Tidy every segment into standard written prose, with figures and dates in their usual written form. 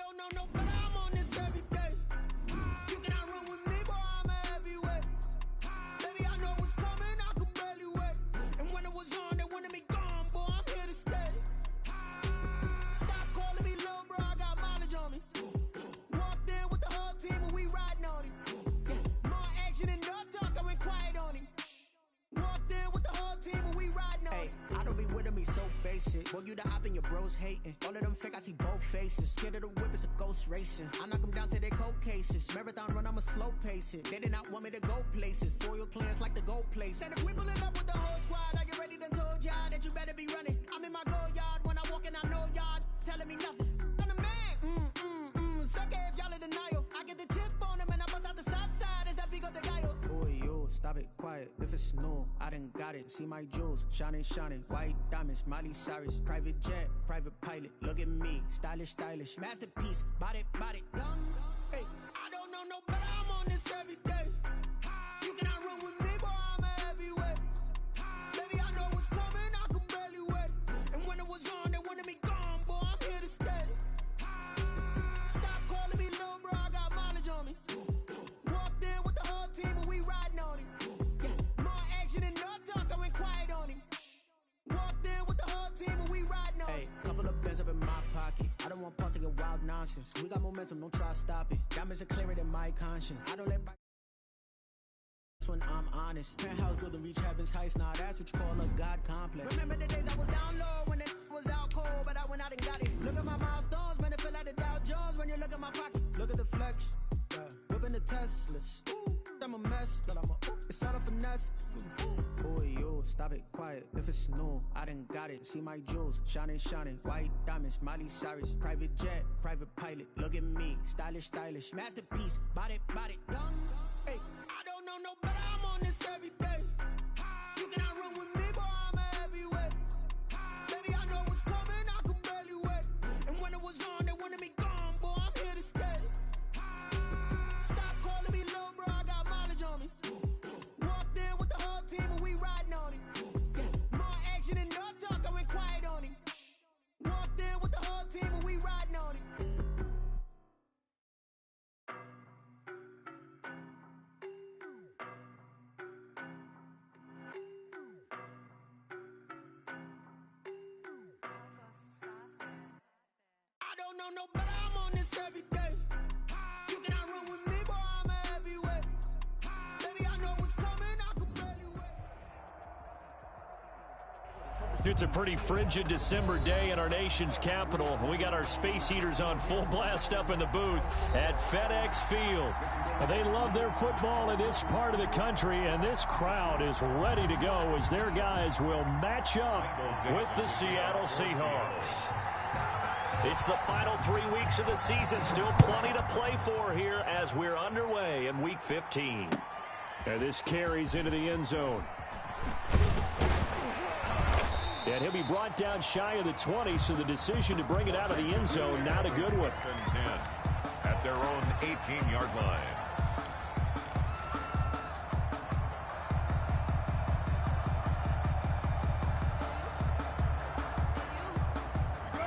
don't know no better, I'm on this every day. You cannot run with me, boy, I'm a heavyweight. Baby, I know what's coming, I could barely wait. And when it was on, they wanted me gone, boy, I'm here to stay. Stop calling me little bro, I got mileage on me. Walked in with the whole team and we riding on him. More action and no talk, I went quiet on him. Walked in with the whole team and we riding on him. I don't be with him, he's so basic. Boy, you the op and your bros hating. All of them fake, I see both faces. Scared of the whip, it's a ghost racing. I knock them down to their cold cases. Marathon run, I'ma slow pace it. They did not want me to go places. Foil plans like the gold place. And if we pulling up with the whole squad, I get ready done told y'all that you better be running. I'm in my go yard when I walk in, I know y'all telling me nothing. I'm the man, suck it if y'all in denial. I get the chip on them and I bust out the south side. Is that big of the guy? Boy, you, stop it, quiet. If it's new, I done got it. See my jewels, shining, shining. White diamonds, Miley Cyrus. Private jet, private pilot. Look at me, stylish, stylish. Masterpiece, body, young. Hey, I don't know no better, I'm on this every day. You cannot run with me, boy, I'm a heavyweight. Baby, I know what's coming, I could barely wait. And when it was on, they wanted me gone, boy, I'm here to stay. Stop calling me little bro, I got mileage on me. Walked in with the whole team and we riding on him. More action and no talk, I went quiet on him. Walked in with the whole team and we riding on him. hey, couple of bins up in my pocket. I don't want pulse to get wild nonsense. We got momentum, don't try to stop it. Diamonds are clearer than my conscience. I don't let when I'm honest. Penthouse building reach heaven's heights. Nah, that's what you call a God complex. Remember the days I was down low when it was out cold, but I went out and got it. Look at my milestones, man, it feel like the Dow Jones when you look at my pocket. Look at the flex, yeah. Whipping the Teslas. Ooh, I'm a mess, but I'm a it's all a finesse. Boy, you, stop it, quiet. If it's new, I done got it. See my jewels, shining, shining. White diamonds, Miley Cyrus. Private jet, private pilot. Look at me, stylish, stylish. Masterpiece, body, young. Hey, I don't know no better, I'm on this every day. You cannot run with me, boy, I'm a heavyweight. Baby, I know what's coming, I could barely wait. And when it was on, they wanted me gone, boy, I'm here to stay. Stop calling me little bro, I got mileage on me. Walked in with the whole team and we riding on him. More action and no talk, I went quiet on him. Walked in with the whole team and we riding on him. I don't know no better, I'm on this every day. You cannot run with me, boy, I'm a heavyweight. Baby, I know what's coming, I could barely wait. It's a pretty frigid December day in our nation's capital. We got our space heaters on full blast up in the booth at FedEx Field. They love their football in this part of the country, and this crowd is ready to go as their guys will match up with the Seattle Seahawks. It's the final 3 weeks of the season. Still plenty to play for here as we're underway in Week 15. And this carries into the end zone. And he'll be brought down shy of the 20, so the decision to bring it out of the end zone, not a good one. At their own 18-yard line.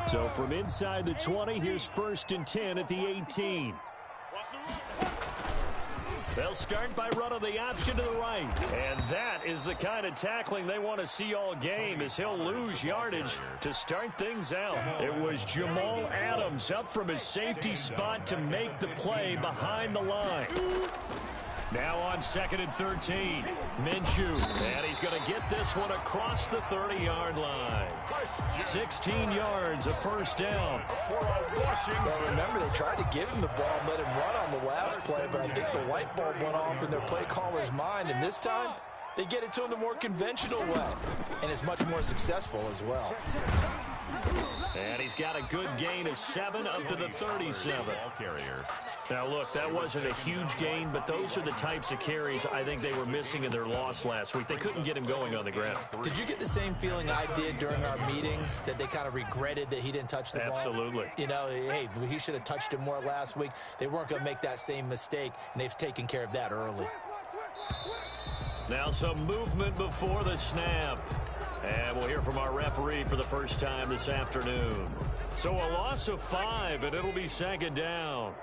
So from inside the 20, here's 1st and 10 at the 18. They'll start by running the option to the right. And that is the kind of tackling they want to see all game, as he'll lose yardage to start things out. It was Jamal Adams up from his safety spot to make the play behind the line. Now on 2nd and 13, Minshew, and he's going to get this one across the 30-yard line. 16 yards, a first down. Well, remember, they tried to give him the ball and let him run on the last play, but I think the light bulb went off in their play caller's mind, and this time they get it to him the more conventional way, and it's much more successful as well. And he's got a good gain of 7 up to the 37. Now, look, that wasn't a huge gain, but those are the types of carries I think they were missing in their loss last week. They couldn't get him going on the ground. Did you get the same feeling I did during our meetings, that they kind of regretted that he didn't touch the ball? Absolutely. You know, hey, he should have touched it more last week. They weren't going to make that same mistake, and they've taken care of that early. Now some movement before the snap. And we'll hear from our referee for the first time this afternoon. So a loss of 5, and it'll be second down.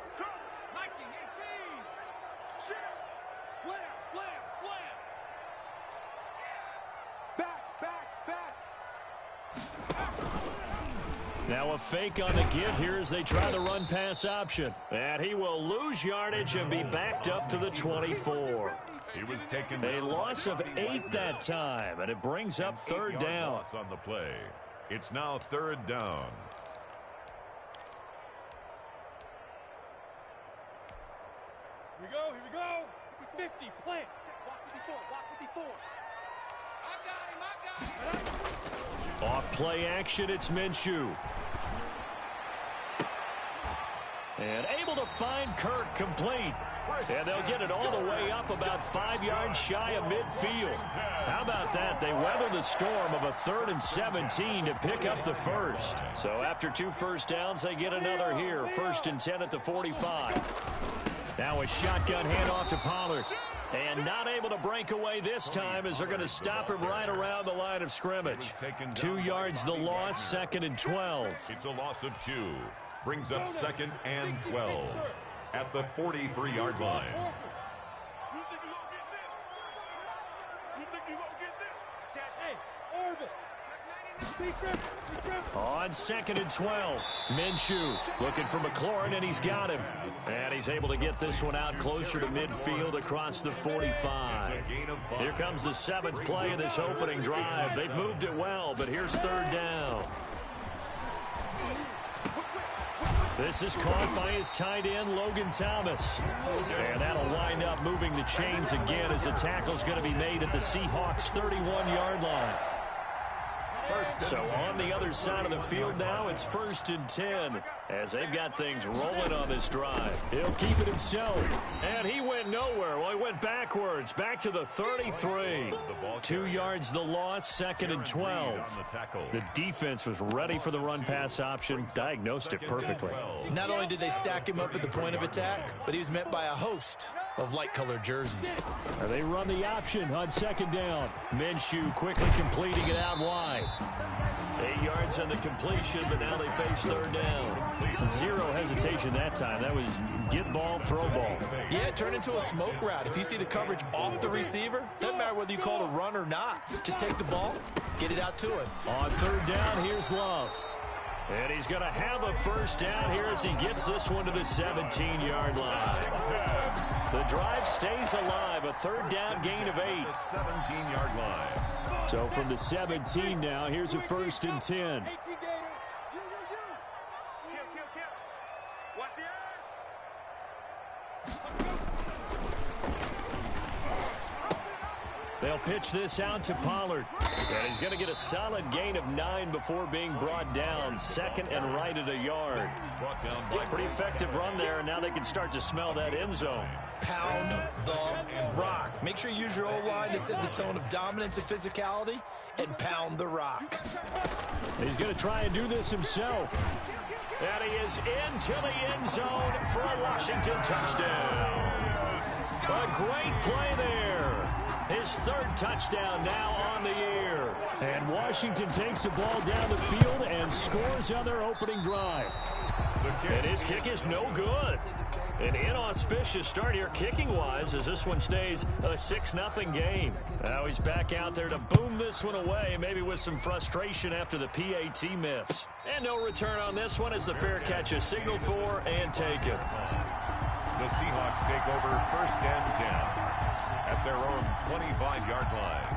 Now a fake on the give here as they try the run-pass option. And he will lose yardage and be backed up to the 24. He was taken a loss of 8 that time, and it brings up third down. Loss on the play. It's now third down. Here we go. 50, plant. Walk 54. I got him. Off play action, it's Minshew. And able to find Kirk complete. And they'll get it all the way up about 5 yards shy of midfield. How about that? They weather the storm of a 3rd and 17 to pick up the first. So after 2 first downs, they get another here. 1st and 10 at the 45. Now a shotgun handoff to Pollard. And not able to break away this time as they're going to stop him right around the line of scrimmage. 2 yards the loss, 2nd and 12. It's a loss of 2. Brings up 2nd and 12 at the 43-yard line. On 2nd and 12, Minshew looking for McLaurin, and he's got him. And he's able to get this one out closer to midfield across the 45. Here comes the 7th play of this opening drive. They've moved it well, but here's third down. This is caught by his tight end, Logan Thomas. And that'll wind up moving the chains again as the tackle's going to be made at the Seahawks' 31-yard line. So on the other side of the field now, it's 1st and 10 as they've got things rolling on this drive. He'll keep it himself. And he went nowhere. Well, he went backwards, back to the 33. 2 yards the loss, 2nd and 12. The defense was ready for the run-pass option, diagnosed it perfectly. Not only did they stack him up at the point of attack, but he was met by a host of light-colored jerseys. They run the option on 2nd down. Minshew quickly completing it out wide. 8 yards on the completion, but now they face third down. 0 hesitation that time. That was get ball, throw ball. Yeah, it turned into a smoke route. If you see the coverage off the receiver, doesn't matter whether you call it a run or not. Just take the ball, get it out to him. On third down, here's Love. And he's going to have a first down here as he gets this one to the 17-yard line. The drive stays alive. A third down gain of 8. 17-yard line. So from the 17 now, here's a 1st and 10. They'll pitch this out to Pollard. And he's going to get a solid gain of 9 before being brought down. 2nd and right at a yard. Pretty effective run there, and now they can start to smell that end zone. Pound the rock. Make sure you use your O-line to set the tone of dominance and physicality, and pound the rock. He's going to try and do this himself. And he is into the end zone for a Washington touchdown. A great play there. His 3rd touchdown now on the year. And Washington takes the ball down the field and scores on their opening drive. And his kick is no good. An inauspicious start here kicking-wise as this one stays a 6-0 game. Now he's back out there to boom this one away, maybe with some frustration after the PAT miss. And no return on this one as the fair catch is signaled for and taken. The Seahawks take over 1st and 10 at their own 25-yard line.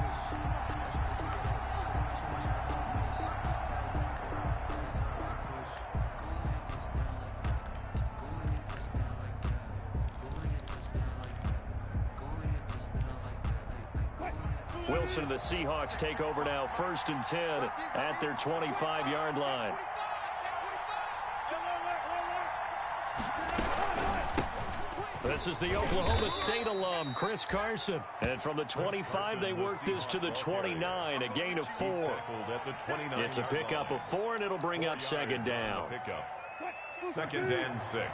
Wilson and the Seahawks take over now, 1st and 10 at their 25-yard line. This is the Oklahoma State alum, Chris Carson. And from the 25, they work this to the 29, a gain of 4. It's a pickup of 4, and it'll bring up 2nd down. 2nd and 6.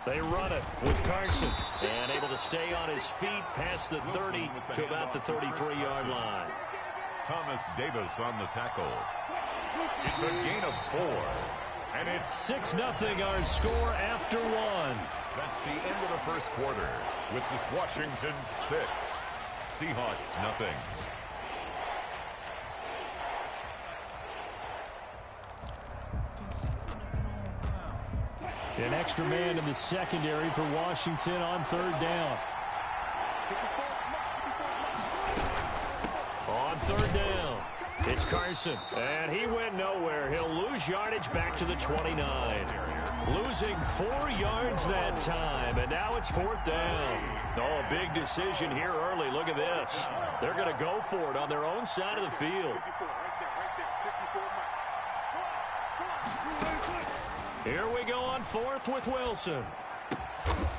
They run it with Carson. And able to stay on his feet past the 30 to about the 33-yard line. Thomas Davis on the tackle. It's a gain of 4. And it's 6-0 our score after 1. That's the end of the first quarter with this Washington 6, Seahawks nothing. An extra man in the secondary for Washington on 3rd down. On 3rd down, it's Carson. And he went nowhere. He'll lose yardage back to the 29. Losing 4 yards that time. And now it's 4th down. Oh, a big decision here early. Look at this. They're going to go for it on their own side of the field. Here we go on 4th with Wilson.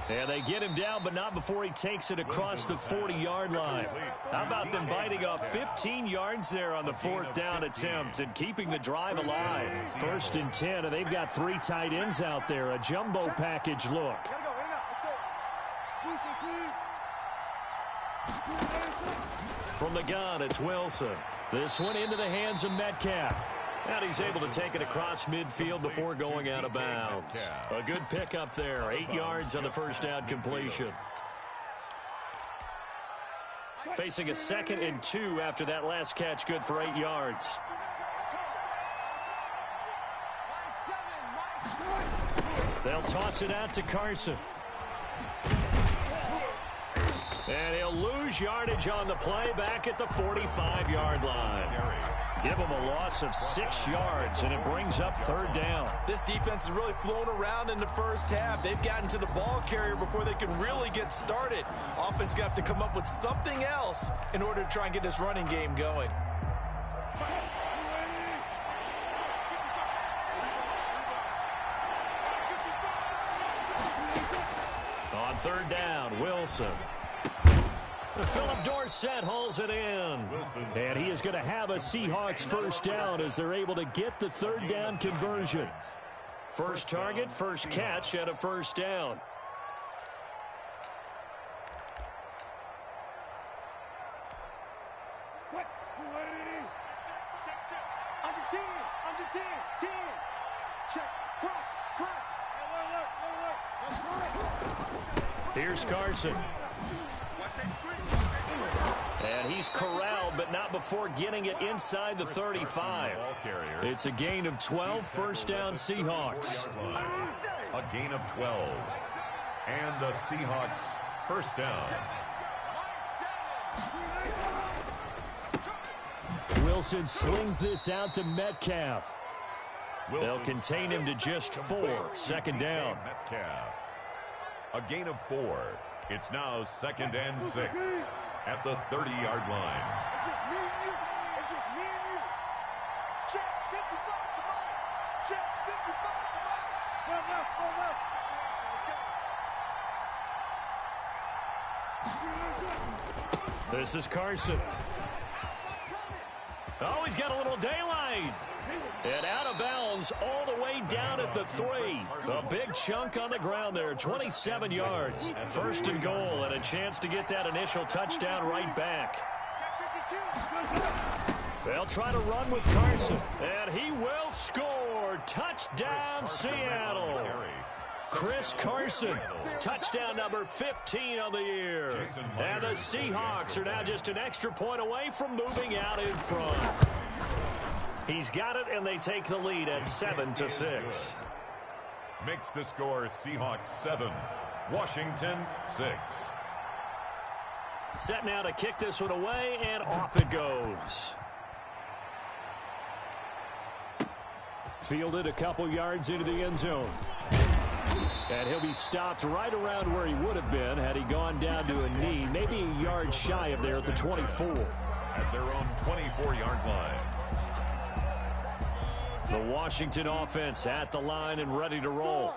And they get him down, but not before he takes it across the 40-yard line. How about them biting off 15 yards there on the 4th down attempt and keeping the drive alive? 1st and 10, and they've got 3 tight ends out there. A jumbo package look. From the gun, it's Wilson. This one into the hands of Metcalf. And he's able to take it across midfield before going out of bounds. A good pickup there. 8 yards on the 1st down completion. Facing a 2nd and 2 after that last catch, good for 8 yards. They'll toss it out to Carson. And he'll lose yardage on the play back at the 45-yard line. Give him a loss of 6 yards, and it brings up 3rd down. This defense has really flown around in the first half. They've gotten to the ball carrier before they can really get started. Offense got to come up with something else in order to try and get this running game going. On 3rd down, Wilson. Philip Dorsett hauls it in. And he is going to have a Seahawks 1st down as they're able to get the 3rd down conversion. First target, first catch at a 1st down. Here's Carson. And he's corralled, but not before getting it inside the 35. It's a gain of 12, 1st down Seahawks. A gain of 12. And the Seahawks 1st down. Wilson slings this out to Metcalf. They'll contain him to just 4, 2nd down. Metcalf. A gain of 4. It's now 2nd and 6 at the 30-yard line. It's just me and you. It's just me and you. Check 55, come on. Check 55, come on. Go left, go left. Let's go. This is Carson. Oh, he's got a little daylight. And out of bounds all the way down at the 3. A big chunk on the ground there, 27 yards. 1st and goal, and a chance to get that initial touchdown right back. They'll try to run with Carson, and he will score. Touchdown, Seattle. Chris Carson, touchdown number 15 on the year. And the Seahawks are now just an extra point away from moving out in front. He's got it, and they take the lead at 7-6. Makes the score Seahawks 7, Washington 6. Set now to kick this one away, and off it goes. Fielded a couple yards into the end zone. And he'll be stopped right around where he would have been had he gone down to a knee, maybe a yard shy of there at the 24. At their own 24-yard line. The Washington offense at the line and ready to roll.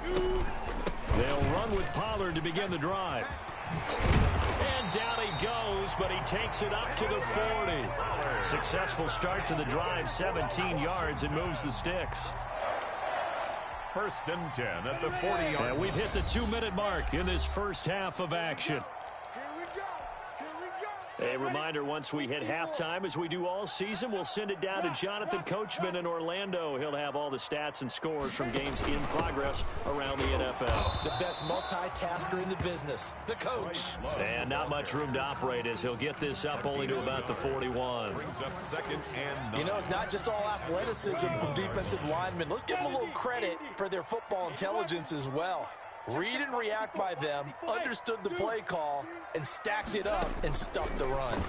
They'll run with Pollard to begin the drive. And down he goes, but he takes it up to the 40. Successful start to the drive, 17 yards, and moves the sticks. First and 10 at the 40-yard line. And we've hit the 2-minute mark in this first half of action. A reminder, once we hit halftime, as we do all season, we'll send it down to Jonathan Coachman in Orlando. He'll have all the stats and scores from games in progress around the NFL. The best multitasker in the business, the coach. And not much room to operate as he'll get this up only to about the 41. Brings up second and 9. You know, it's not just all athleticism from defensive linemen. Let's give them a little credit for their football intelligence as well. Read and react by them, understood the play call, and stacked it up and stuffed the run.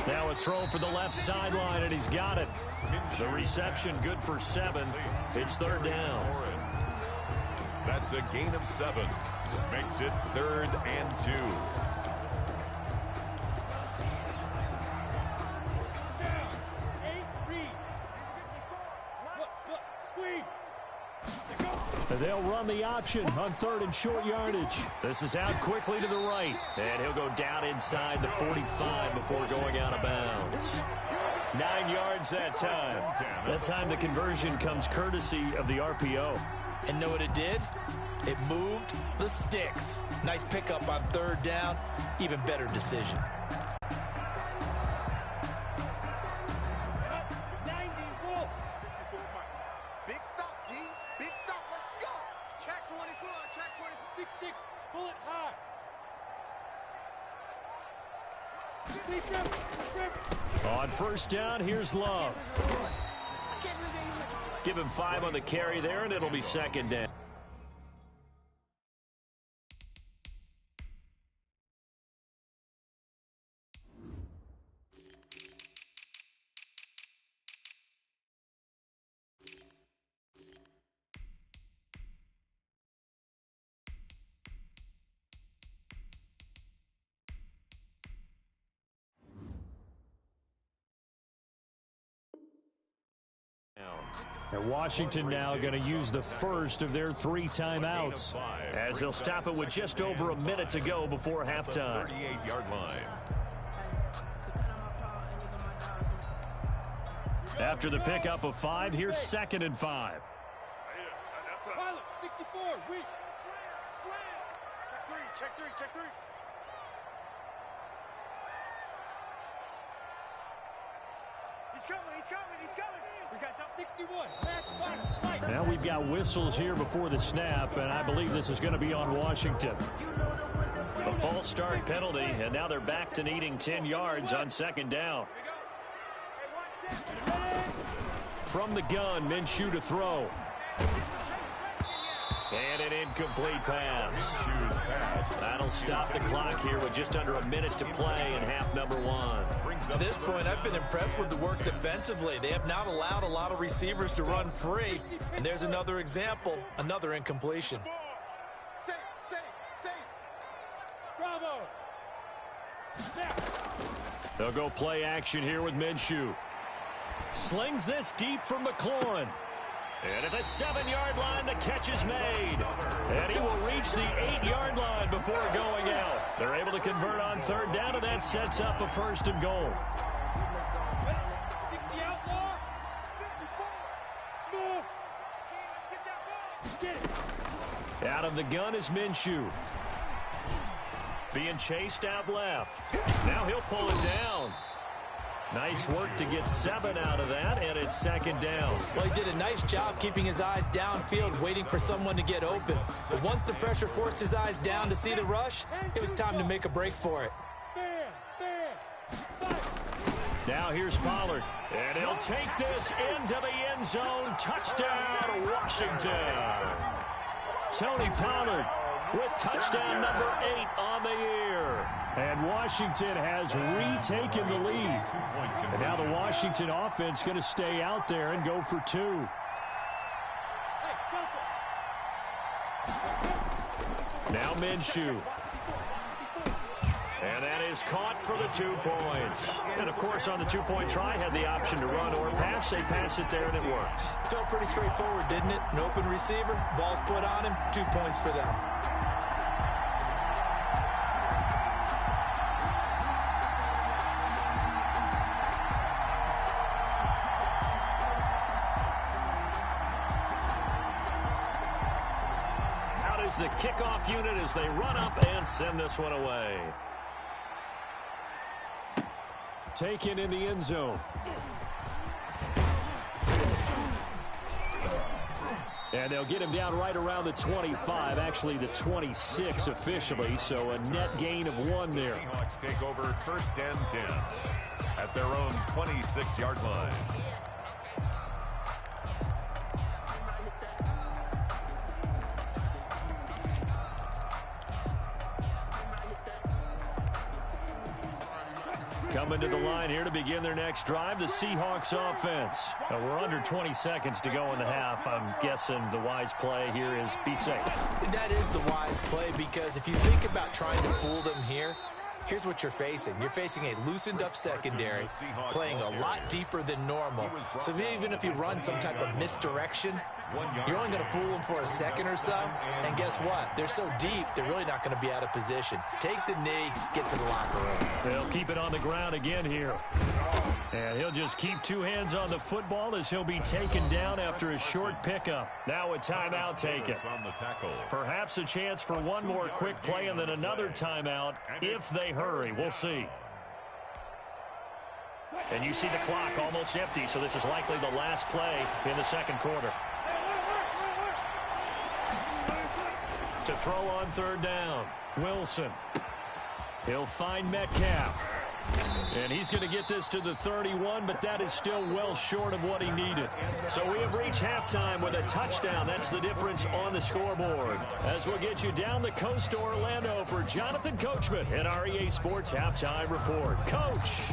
Now a throw for the left sideline, and he's got it. The reception good for 7. It's third down. That's a gain of 7. Makes it 3rd and 2. They'll run the option on 3rd and short yardage. This is out quickly to the right, and he'll go down inside the 45 before going out of bounds. 9 yards that time. That time the conversion comes courtesy of the RPO. And know what it did? It moved the sticks. Nice pickup on 3rd down. Even better decision. On first down, here's Love. Give him 5 on the carry there, and it'll be second down. And Washington now going to use the first of their 3 timeouts as they'll stop it with just over a minute to go before halftime. 38-yard line. After the pickup of 5, here's 2nd and 5. Pilot, 64, weak. Check 3. He's coming. We got 61. Max, now we've got whistles here before the snap, and I believe this is going to be on Washington. A false start penalty, and now they're back to needing 10 yards on 2nd down. From the gun, Minshew to throw. And an incomplete pass. That'll stop the clock here with just under a minute to play in half number 1. To this point, I've been impressed with the work defensively. They have not allowed a lot of receivers to run free. And there's another example, another incompletion. Safe. Bravo. They'll go play action here with Minshew. Slings this deep for McLaurin. And at the 7-yard line, the catch is made. And he will reach the 8-yard line before going out. They're able to convert on 3rd down, and that sets up a 1st and goal. 60 outlaw. 54. Smooth. Get it. Out of the gun is Minshew. Being chased out left. Now he'll pull it down. Nice work to get 7 out of that, and it's 2nd down. Well, he did a nice job keeping his eyes downfield, waiting for someone to get open. But once the pressure forced his eyes down to see the rush, it was time to make a break for it. Now here's Pollard, and he'll take this into the end zone. Touchdown, Washington. Tony Pollard with touchdown number 8 on the year. And Washington has retaken the lead. And now the Washington offense going to stay out there and go for 2. Now Minshew. And that is caught for the 2 points. And, of course, on the 2-point try, had the option to run or pass. They pass it there, and it works. Felt pretty straightforward, didn't it? An open receiver, ball's put on him, 2 points for them. is the kickoff unit as they run up and send this one away. Taken in the end zone. And they'll get him down right around the 25, actually the 26 officially, so a net gain of 1 there. Seahawks take over 1st and 10 at their own 26-yard line. Coming to the line here to begin their next drive, the Seahawks offense. We're under 20 seconds to go in the half. I'm guessing the wise play here is be safe. That is the wise play, because if you think about trying to fool them here, here's what you're facing. You're facing a loosened up secondary, playing a lot deeper than normal. So even if you run some type of misdirection, you're only going to fool them for a second or so. And guess what? They're so deep, they're really not going to be out of position. Take the knee, get to the locker room. They'll keep it on the ground again here. And he'll just keep 2 hands on the football as he'll be taken down after a short pickup. Now a timeout taken. Perhaps a chance for one more quick play and then another timeout if they hurry. We'll see. And you see the clock almost empty, so this is likely the last play in the second quarter. To throw on 3rd down, Wilson. He'll find Metcalf. And he's going to get this to the 31, but that is still well short of what he needed. So we have reached halftime with a touchdown. That's the difference on the scoreboard. As we'll get you down the coast to Orlando for Jonathan Coachman at our EA Sports Halftime Report. Coach.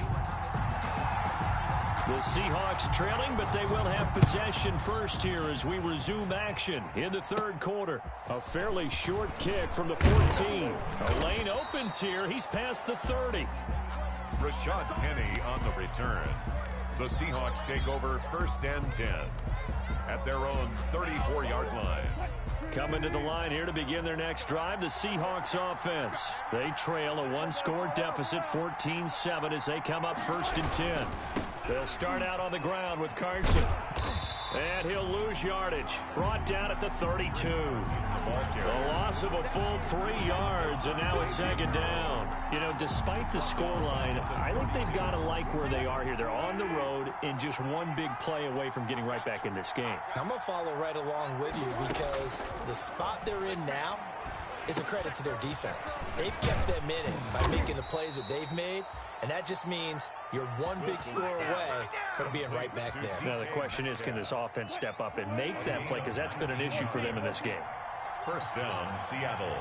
The Seahawks trailing, but they will have possession first here as we resume action in the 3rd quarter. A fairly short kick from the 14. A lane opens here. He's past the 30. Rashad Penny on the return. The Seahawks take over 1st and 10 at their own 34-yard line. Coming to the line here to begin their next drive, the Seahawks offense. They trail a 1-score deficit, 14-7, as they come up 1st and 10. They'll start out on the ground with Carson. And he'll lose yardage. Brought down at the 32. A loss of a full 3 yards, and now it's 2nd down. You know, despite the scoreline, I think they've got to like where they are here. They're on the road and just one big play away from getting right back in this game. I'm going to follow right along with you, because the spot they're in now is a credit to their defense. They've kept them in it by making the plays that they've made, and that just means you're one big score away from being right back there. Now the question is, can this offense step up and make that play, because that's been an issue for them in this game. 1st down, Seattle.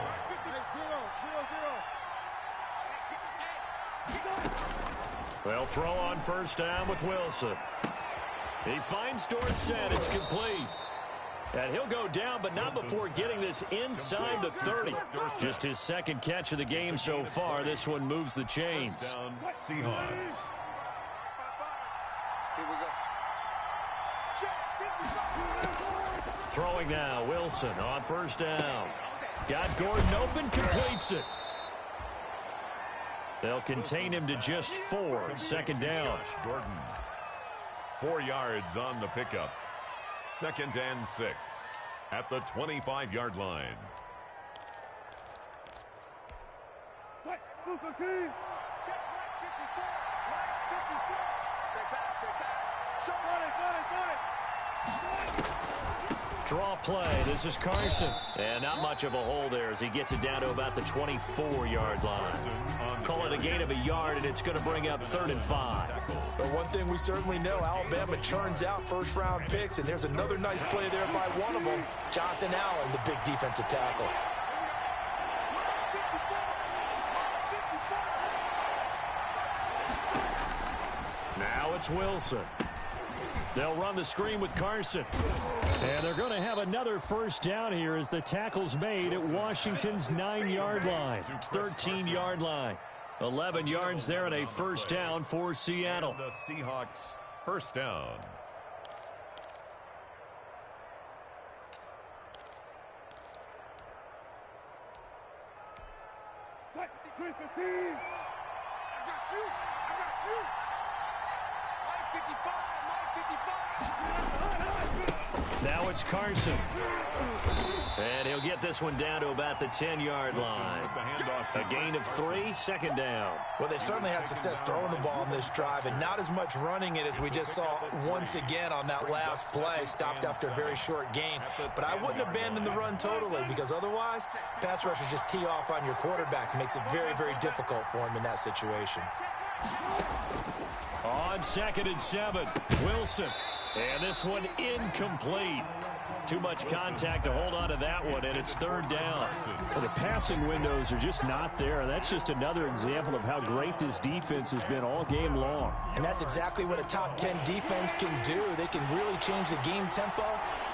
They'll throw on 1st down with Wilson. He finds Dorsett. It's complete. And he'll go down, but not before getting this inside the 30. Just his 2nd catch of the game so far. This one moves the chains. Down, Seahawks. Throwing now, Wilson on 1st down. Got Gordon open, completes it. They'll contain him to just 4. 2nd down. Gordon. 4 yards on the pickup. 2nd and 6 at the 25-yard line. Draw play. This is Carson. And not much of a hole there as he gets it down to about the 24-yard line. Call it a gain of a yard, and it's going to bring up 3rd and 5. But one thing we certainly know, Alabama churns out first-round picks, and there's another nice play there by one of them, Jonathan Allen, the big defensive tackle. Now it's Wilson. They'll run the screen with Carson. And they're going to have another 1st down here as the tackle's made at Washington's 9-yard line. 13-yard line. 11 yards there and a 1st down for Seattle. The Seahawks 1st down. Now it's Carson. And he'll get this one down to about the 10-yard line. A gain of 3, second down. Well, they certainly had success throwing the ball on this drive and not as much running it as we just saw once again on that last play. Stopped after a very short gain. But I wouldn't abandon the run totally, because otherwise, pass rushers just tee off on your quarterback. It makes it very, very difficult for him in that situation. On 2nd and 7, Wilson. And this one incomplete. Too much contact to hold on to that one, and it's 3rd down. Well, the passing windows are just not there. That's just another example of how great this defense has been all game long. And that's exactly what a top 10 defense can do. They can really change the game tempo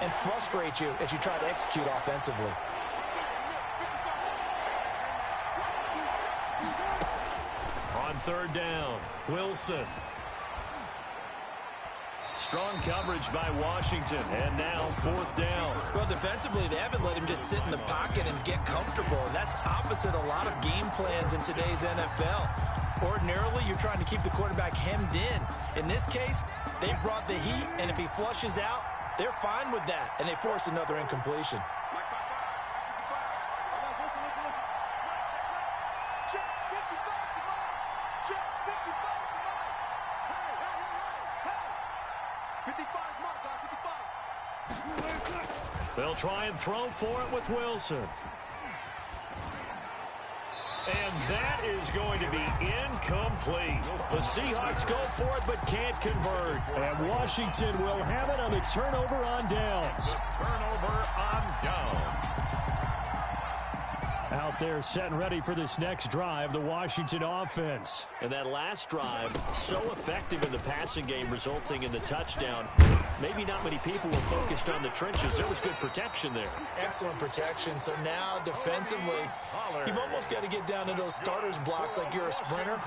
and frustrate you as you try to execute offensively. On 3rd down, Wilson. Strong coverage by Washington, and now 4th down. Well, defensively, they haven't let him just sit in the pocket and get comfortable, and that's opposite a lot of game plans in today's NFL. Ordinarily, you're trying to keep the quarterback hemmed in. In this case, they brought the heat, and if he flushes out, they're fine with that, and they force another incompletion. They'll try and throw for it with Wilson. And that is going to be incomplete. The Seahawks go for it but can't convert. And Washington will have it on the turnover on downs. Turnover on downs. Out there set and ready for this next drive, the Washington offense. And that last drive, so effective in the passing game, resulting in the touchdown. Maybe not many people were focused on the trenches. There was good protection there. Excellent protection. So now defensively, you've almost got to get down to those starters blocks like you're a sprinter.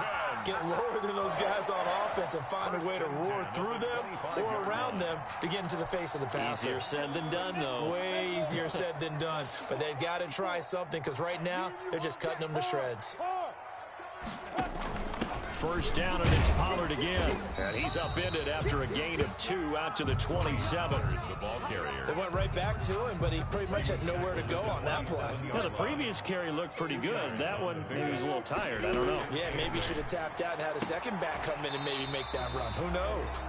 Get lower than those guys on offense and find a way to roar through them or around them to get into the face of the passer. Easier said than done, though. Way easier said than done. But they've got to try something, because right now they're just cutting them to shreds. 1st down, and it's Pollard again. And he's upended after a gain of 2 out to the 27. The ball carrier. They went right back to him, but he pretty much had nowhere to go on that play. Well, the previous carry looked pretty good. That one, maybe he was a little tired. I don't know. Yeah, maybe he should have tapped out and had a second back come in and maybe make that run. Who knows?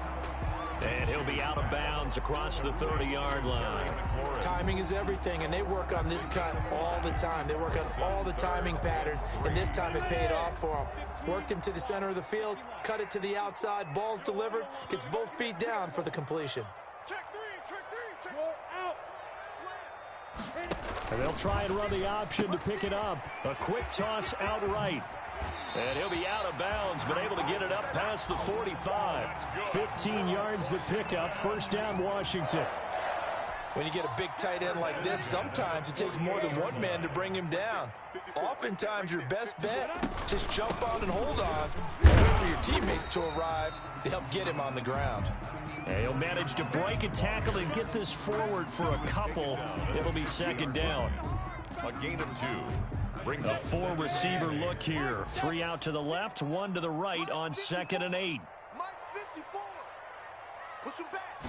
And he'll be out of bounds across the 30-yard line. Timing is everything, and they work on this cut all the time. They work on all the timing patterns, and this time it paid off for them. Worked him to the center of the field, cut it to the outside, ball's delivered, gets both feet down for the completion. Check three, out. And they'll try and run the option to pick it up. A quick toss outright. And he'll be out of bounds, but able to get it up past the 45. 15 yards the pickup. 1st down, Washington. When you get a big tight end like this, sometimes it takes more than one man to bring him down. Oftentimes, your best bet, just jump on and hold on, and wait for your teammates to arrive to help get him on the ground. And he'll manage to break a tackle and get this forward for a couple. It'll be 2nd down. A gain of 2. Brings A 4-receiver look here. 3 out to the left, 1 to the right on 2nd and 8. Mike 54. Push him back.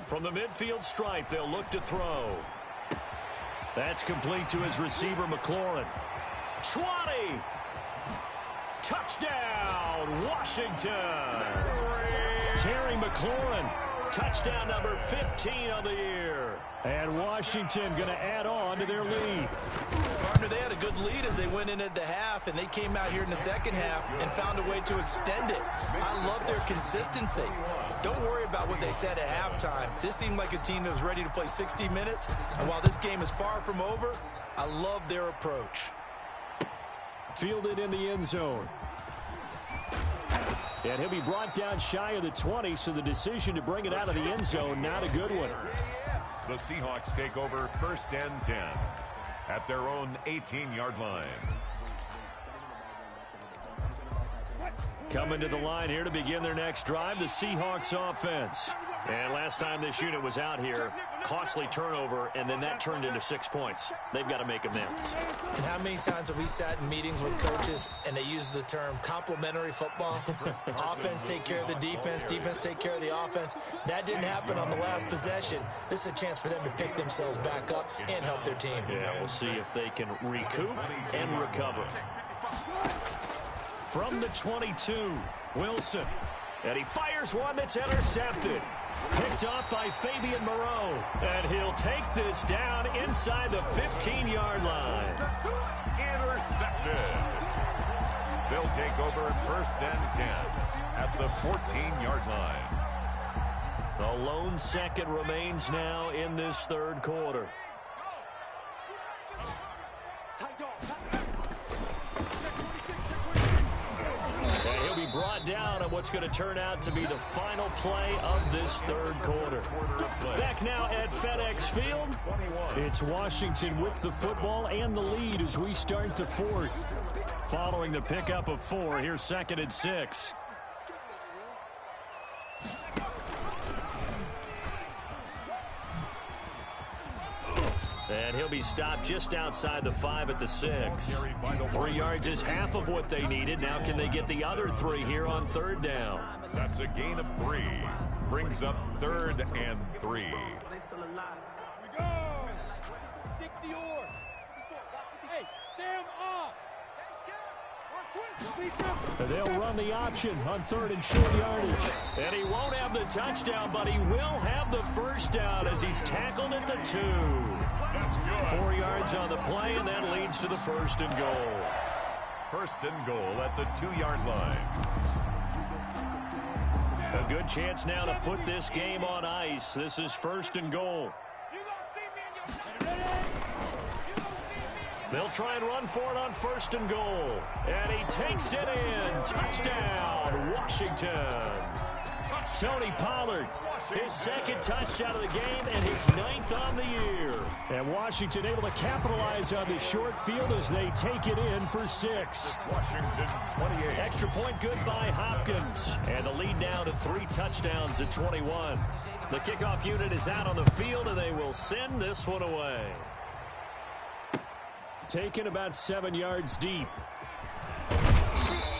From the midfield stripe, they'll look to throw. That's complete to his receiver, McLaurin. 20. Touchdown, Washington. Terry McLaurin. Touchdown number 15 on the year. And Washington going to add on to their lead. Partner, they had a good lead as they went in at the half, and they came out here in the second half and found a way to extend it. I love their consistency. Don't worry about what they said at halftime. This seemed like a team that was ready to play 60 minutes, and while this game is far from over, I love their approach. Fielded in the end zone. And he'll be brought down shy of the 20, so the decision to bring it out of the end zone, not a good one. The Seahawks take over 1st and 10 at their own 18-yard line. Coming to the line here to begin their next drive, the Seahawks offense. And last time this unit was out here, costly turnover, and then that turned into 6 points. They've got to make amends. And how many times have we sat in meetings with coaches and they use the term complementary football? Offense take care of the defense, defense take care of the offense. That didn't happen on the last possession. This is a chance for them to pick themselves back up and help their team. Yeah, we'll see if they can recoup and recover. From the 22, Wilson. And he fires one that's intercepted. Picked off by Fabian Moreau. And he'll take this down inside the 15-yard line. Intercepted. They'll take over first and 10 at the 14-yard line. The lone second remains now in this third quarter. And he'll be brought down on what's going to turn out to be the final play of this third quarter. Back now at FedEx Field. It's Washington with the football and the lead as we start the fourth. Following the pickup of 4, here's 2nd and 6. And he'll be stopped just outside the 5 at the 6. 3 yards is half of what they needed. Now can they get the other 3 here on third down? That's a gain of 3. Brings up 3rd and 3. Here we go. 60 or. Hey, Sam off. And they'll run the option on 3rd and short yardage. And he won't have the touchdown, but he will have the first down as he's tackled at the 2. 4 yards on the play, and that leads to the 1st and goal. 1st and goal at the 2-yard line. A good chance now to put this game on ice. This is 1st and goal. They'll try and run for it on 1st and goal. And he takes it in. Touchdown, Washington. Tony Pollard, his 2nd touchdown of the game and his 9th on the year. And Washington able to capitalize on the short field as they take it in for 6. Washington 28. Extra point good by Hopkins. And the lead now to 3 touchdowns at 21. The kickoff unit is out on the field, and they will send this one away. Taken about 7 yards deep.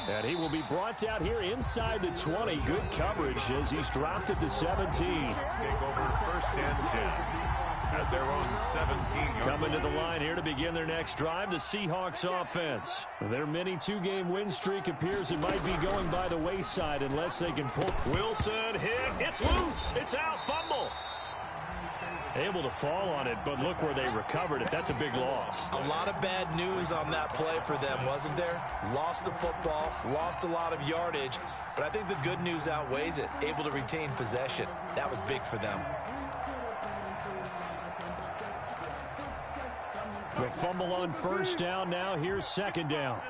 And he will be brought down here inside the 20. Good coverage as he's dropped at the 17. Take over 1st and 10 at their own 17-yard. Coming to the line here to begin their next drive, the Seahawks offense. Their mini 2-game win streak appears it might be going by the wayside unless they can pull. Wilson hit. It's loose. It's out. Fumble. Able to fall on it, but look where they recovered it. That's a big loss. A lot of bad news on that play for them, wasn't there? Lost the football, lost a lot of yardage, but I think the good news outweighs it. Able to retain possession. That was big for them. The fumble on 1st down. Now here's 2nd down.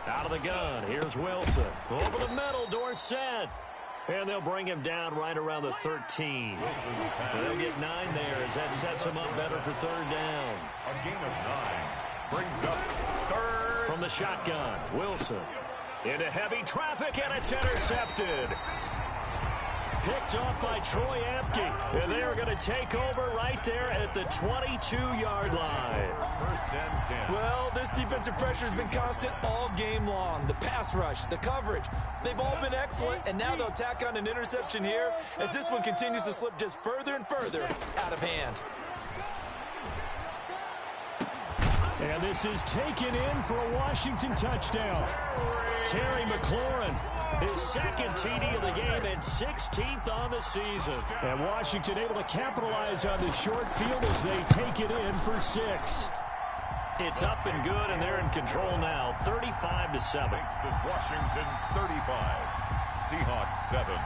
Out of the gun. Here's Wilson. Over the middle. Dorsett. And they'll bring him down right around the 13. They'll get 9 there as that sets him up better for 3rd down. A gain of 9 brings up 3rd. From the shotgun, Wilson into heavy traffic, and it's intercepted. Picked off by Troy Apke. And they are going to take over right there at the 22-yard line. 1st and 10. Well, this defensive pressure has been constant all game long. The pass rush, the coverage, they've all been excellent, and now they'll tack on an interception here as this one continues to slip just further and further out of hand. And this is taken in for a Washington touchdown. Terry McLaurin, his 2nd TD of the game and 16th on the season. And Washington able to capitalize on the short field as they take it in for 6. It's up and good, and they're in control now, 35-7. This Washington 35, Seahawks 7.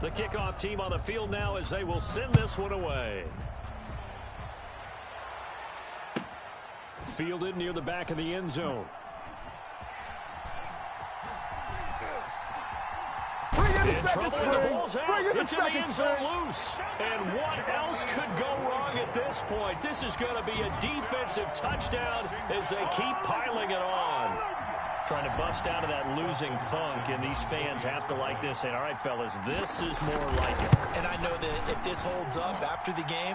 The kickoff team on the field now as they will send this one away. Fielded near the back of the end zone. in trouble, and the ball's out. It's in the end zone loose. And what else could go wrong at this point? This is going to be a defensive touchdown as they keep piling it on. Trying to bust out of that losing funk, and these fans have to like this. Saying, all right, fellas, this is more like it. And I know that if this holds up after the game,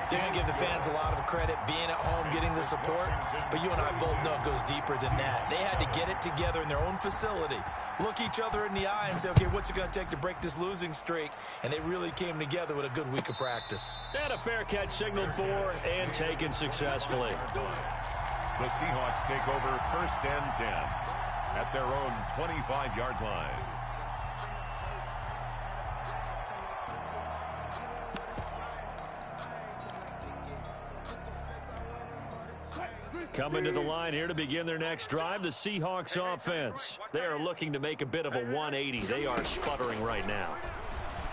they're going to give the fans a lot of credit being at home, getting the support. But you and I both know it goes deeper than that. They had to get it together in their own facility, look each other in the eye and say, okay, what's it going to take to break this losing streak? And they really came together with a good week of practice. And a fair catch signaled for and taken successfully. The Seahawks take over 1st and 10 at their own 25-yard line. Coming to the line here to begin their next drive, the Seahawks offense. They are looking to make a bit of a 180. They are sputtering right now.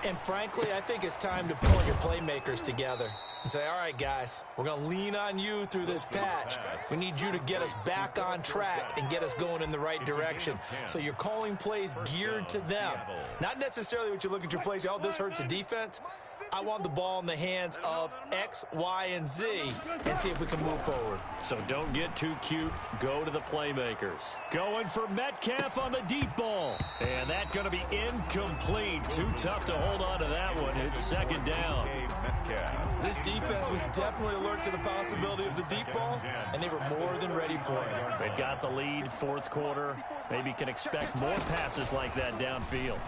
And frankly, I think it's time to pull your playmakers together and say, all right, guys, we're going to lean on you through this patch. We need you to get us back on track and get us going in the right direction. So you're calling plays geared to them. Not necessarily what you look at your plays, oh, this hurts the defense. I want the ball in the hands of X, Y, and Z and see if we can move forward. So don't get too cute. Go to the playmakers. Going for Metcalf on the deep ball. And that's going to be incomplete. Too tough to hold on to that one. It's 2nd down. This defense was definitely alert to the possibility of the deep ball, and they were more than ready for it. They've got the lead, 4th quarter. Maybe can expect more passes like that downfield.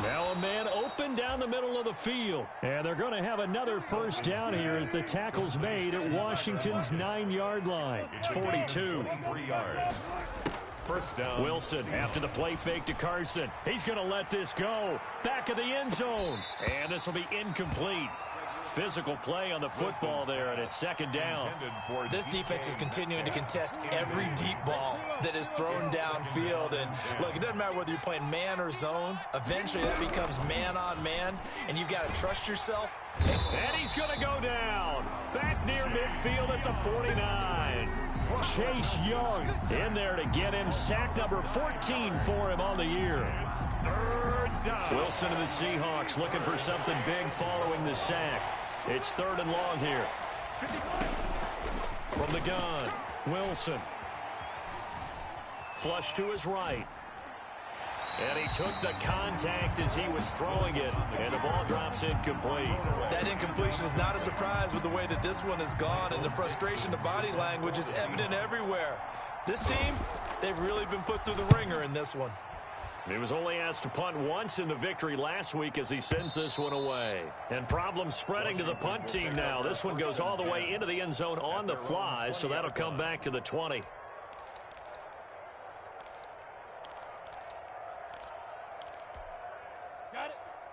Now a man open down the middle of the field. And they're going to have another 1st down here as the tackle's made at Washington's 9-yard line. It's 42. 3 yards. 1st down. Wilson after the play fake to Carson. He's going to let this go. Back of the end zone. And this will be incomplete. Physical play on the football there, and it's 2nd down. This defense is continuing to contest every deep ball that is thrown downfield. And look, it doesn't matter whether you're playing man or zone. Eventually that becomes man on man, and you've got to trust yourself. And he's going to go down. Back near midfield at the 49. Chase Young in there to get him. Sack number 14 for him on the year. 3rd down. Wilson and the Seahawks looking for something big following the sack. It's 3rd and long here. From the gun, Wilson. Flush to his right. And he took the contact as he was throwing it, and the ball drops incomplete. That incompletion is not a surprise with the way that this one has gone, and the frustration of body language is evident everywhere. This team, they've really been put through the ringer in this one. He was only asked to punt once in the victory last week as he sends this one away. And problems spreading to the punt team now. This one goes all the way into the end zone on the fly, so that'll come back to the 20.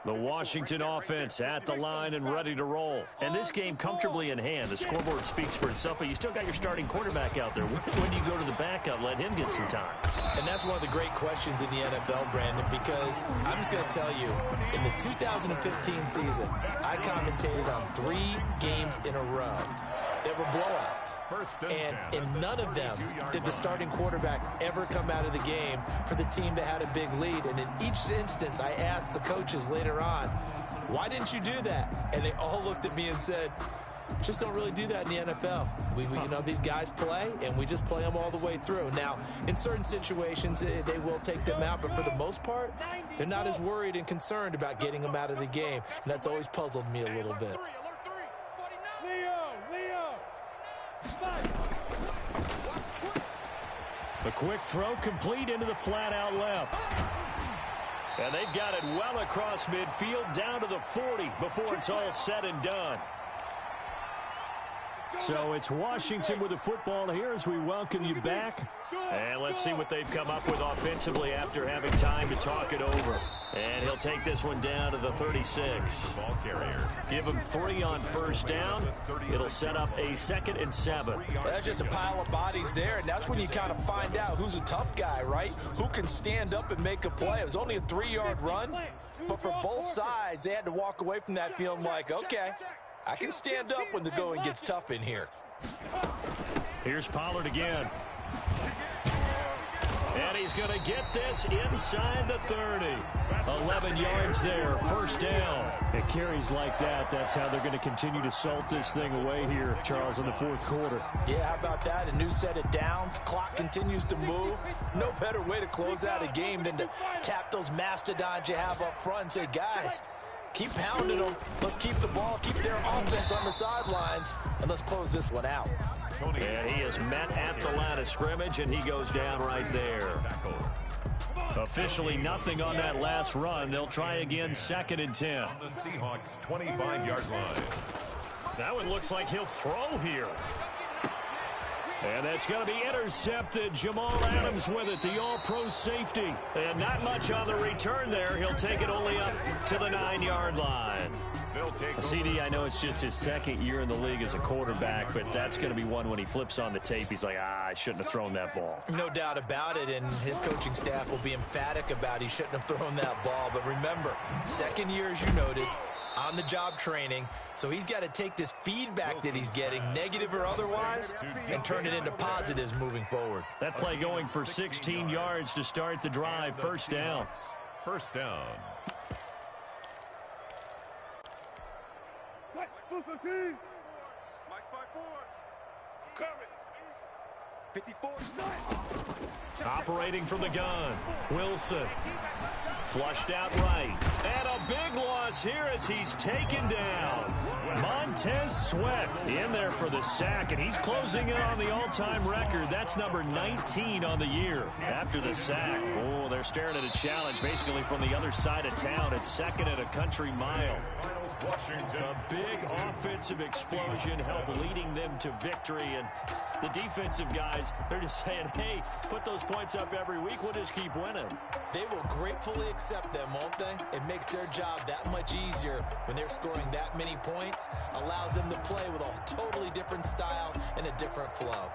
The Washington offense at the line and ready to roll. And this game comfortably in hand. The scoreboard speaks for itself, but you still got your starting quarterback out there. When do you go to the backup, let him get some time? And that's one of the great questions in the NFL, Brandon, because I'm just going to tell you, in the 2015 season, I commentated on 3 games in a row. There were blowouts, and in none of them did the starting quarterback ever come out of the game for the team that had a big lead. And in each instance, I asked the coaches later on, why didn't you do that? And they all looked at me and said, just don't really do that in the NFL. We you know, these guys play, and we just play them all the way through. Now, in certain situations, they will take them out, but for the most part, they're not as worried and concerned about getting them out of the game, and that's always puzzled me a little bit. The quick throw complete into the flat out left. And they've got it well across midfield down to the 40 before it's all said and done. So it's Washington with the football here as we welcome you back. And let's see what they've come up with offensively after having time to talk it over. And he'll take this one down to the 36. Ball carrier. Give him 3 on 1st down. It'll set up a 2nd and 7. That's just a pile of bodies there, and that's when you kind of find out who's a tough guy, right? Who can stand up and make a play. It was only a 3-yard run, but for both sides, they had to walk away from that feeling like, okay, I can stand up when the going gets tough in here. Here's Pollard again. And he's going to get this inside the 30. 11 yards there, first down. It carries like that. That's how they're going to continue to salt this thing away here, Charles, in the fourth quarter. Yeah, how about that? A new set of downs. Clock continues to move. No better way to close out a game than to tap those mastodons you have up front and say, guys, keep pounding them. Let's keep the ball, keep their offense on the sidelines, and let's close this one out. And he is met at the line of scrimmage, and he goes down right there. Officially nothing on that last run. They'll try again, 2nd and 10. On the Seahawks 25-yard line. That one looks like he'll throw here. And that's going to be intercepted. Jamal Adams with it, the all-pro safety. And not much on the return there. He'll take it only up to the 9-yard line. CD, I know it's just his second year in the league as a quarterback, but that's going to be one when he flips on the tape. He's like, I shouldn't have thrown that ball. No doubt about it, and his coaching staff will be emphatic about he shouldn't have thrown that ball. But remember, second year, as you noted, on-the-job training, so he's got to take this feedback that he's getting, negative or otherwise, and turn it into positives moving forward. That play going for 16 yards to start the drive, first down. First down. Mike's by 4. Cover. 54. Operating from the gun, Wilson. Flushed out right. And a big loss here as he's taken down. Montez Sweat in there for the sack, and he's closing in on the all-time record. That's number 19 on the year. After the sack, oh, they're staring at a challenge basically from the other side of town. It's 2nd and a country mile. A big offensive explosion helped leading them to victory, and the defensive guys, they're just saying, hey, put those points up every week, we'll just keep winning. They will gratefully accept them, won't they? It makes their job that much easier when they're scoring that many points, allows them to play with a totally different style and a different flow.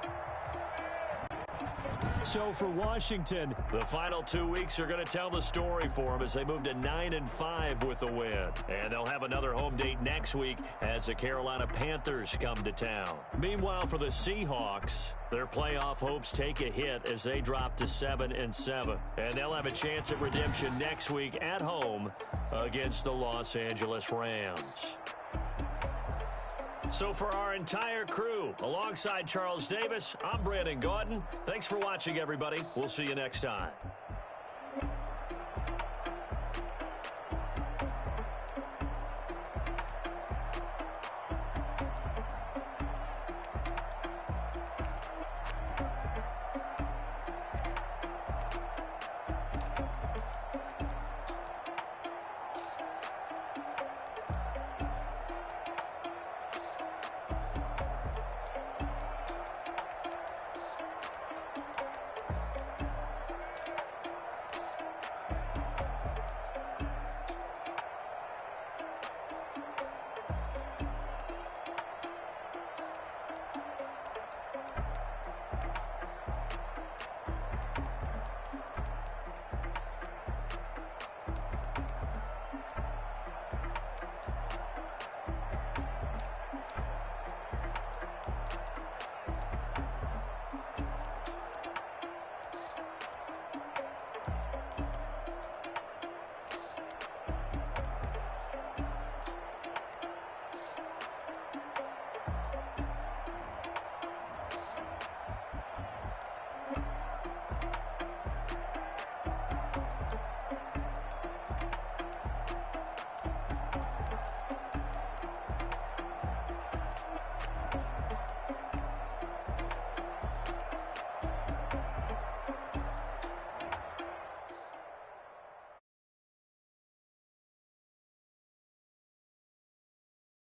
So for Washington, the final 2 weeks are going to tell the story for them as they move to 9-5 with a win. And they'll have another home date next week as the Carolina Panthers come to town. Meanwhile, for the Seahawks, their playoff hopes take a hit as they drop to 7-7. And they'll have a chance at redemption next week at home against the Los Angeles Rams. So for our entire crew, alongside Charles Davis, I'm Brandon Gaudin. Thanks for watching, everybody. We'll see you next time.